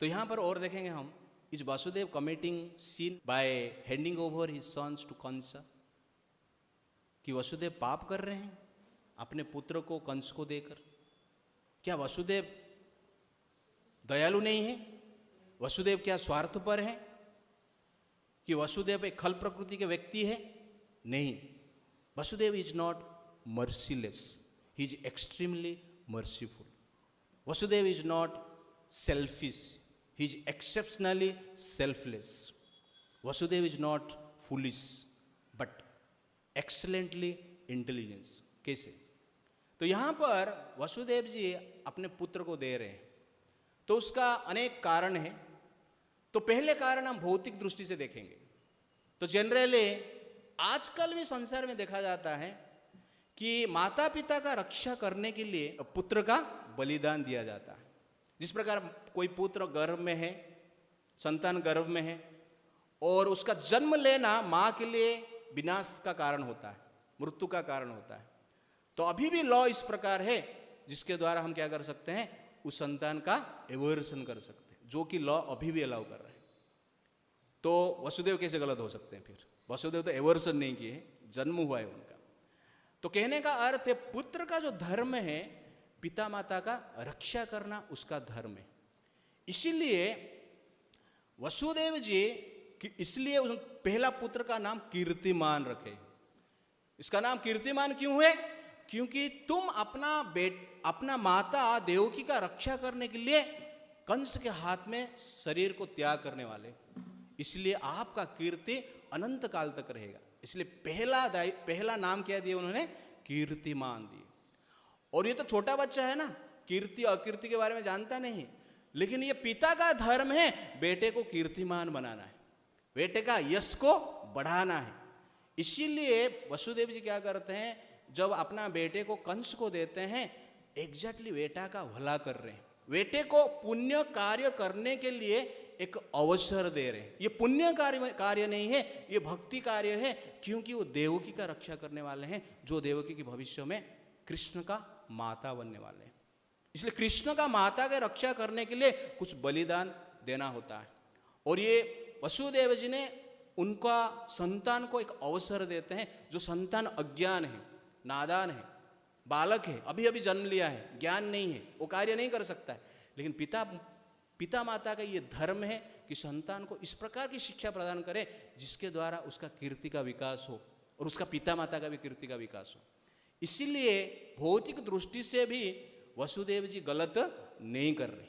तो यहाँ पर और देखेंगे हम, is Vasudev committing sin by handing over his sons to Kansa, कि वसुदेव पाप कर रहे हैं अपने पुत्र को कंस को देकर? क्या वसुदेव दयालु नहीं है? वसुदेव क्या स्वार्थपर है? कि वसुदेव एक खल प्रकृति के व्यक्ति है? नहीं, Vasudev is not merciless, he is extremely merciful. Vasudev is not selfish, he is exceptionally selfless. Vasudev is not foolish but excellently intelligent. कैसे? तो यहाँ पर वसुदेव जी अपने पुत्र को दे रहे हैं, तो उसका अनेक कारण है. तो पहले कारण हम भौतिक दृष्टि से देखेंगे. तो जनरली आजकल भी संसार में देखा जाता है कि माता पिता का रक्षा करने के लिए पुत्र का बलिदान दिया जाता है. जिस प्रकार कोई पुत्र गर्भ में है, संतान गर्भ में है, और उसका जन्म लेना माँ के लिए विनाश का कारण होता है, मृत्यु का कारण होता है. तो अभी भी लॉ इस प्रकार है जिसके द्वारा हम क्या कर सकते हैं, उस संतान का एवर्सन कर सकते हैं, जो कि लॉ अभी भी अलाउ कर रहे हैं. तो वसुदेव कैसे गलत हो सकते हैं फिर? वसुदेव तो एवर्सन नहीं किए, जन्म हुआ है उनका. तो कहने का अर्थ है पुत्र का जो धर्म है, पिता माता का रक्षा करना उसका धर्म है. इसीलिए वसुदेव जी इसलिए पहला पुत्र का नाम कीर्तिमान रखे. इसका नाम कीर्तिमान क्यों है? क्योंकि तुम अपना माता देवकी का रक्षा करने के लिए कंस के हाथ में शरीर को त्याग करने वाले, इसलिए आपका कीर्ति अनंत काल तक रहेगा. इसलिए पहला नाम क्या दिया उन्होंने? कीर्तिमान दिए. और ये तो छोटा बच्चा है ना, कीर्ति अकीर्ति के बारे में जानता नहीं, लेकिन ये पिता का धर्म है बेटे को कीर्तिमान बनाना है, बेटे का यश को बढ़ाना है. इसीलिए वसुदेव जी क्या करते हैं, जब अपना बेटे को कंस को देते हैं, एग्जैक्टली बेटा का भला कर रहे हैं, बेटे को पुण्य कार्य करने के लिए एक अवसर दे रहे हैं. ये पुण्य कार्य नहीं है, ये भक्ति कार्य है, क्योंकि वो देवकी का रक्षा करने वाले हैं, जो देवकी के भविष्य में कृष्ण का माता बनने वाले हैं. इसलिए कृष्ण का माता के रक्षा करने के लिए कुछ बलिदान देना होता है. और ये वसुदेव जी ने उनका संतान को एक अवसर देते हैं, जो संतान अज्ञान है, नादान है, बालक है, अभी अभी जन्म लिया है, ज्ञान नहीं है, वो कार्य नहीं कर सकता है. लेकिन पिता माता का ये धर्म है कि संतान को इस प्रकार की शिक्षा प्रदान करें जिसके द्वारा उसका कीर्ति का विकास हो और उसका पिता माता का भी कीर्ति का विकास हो. इसीलिए भौतिक दृष्टि से भी वसुदेव जी गलत नहीं कर रहे.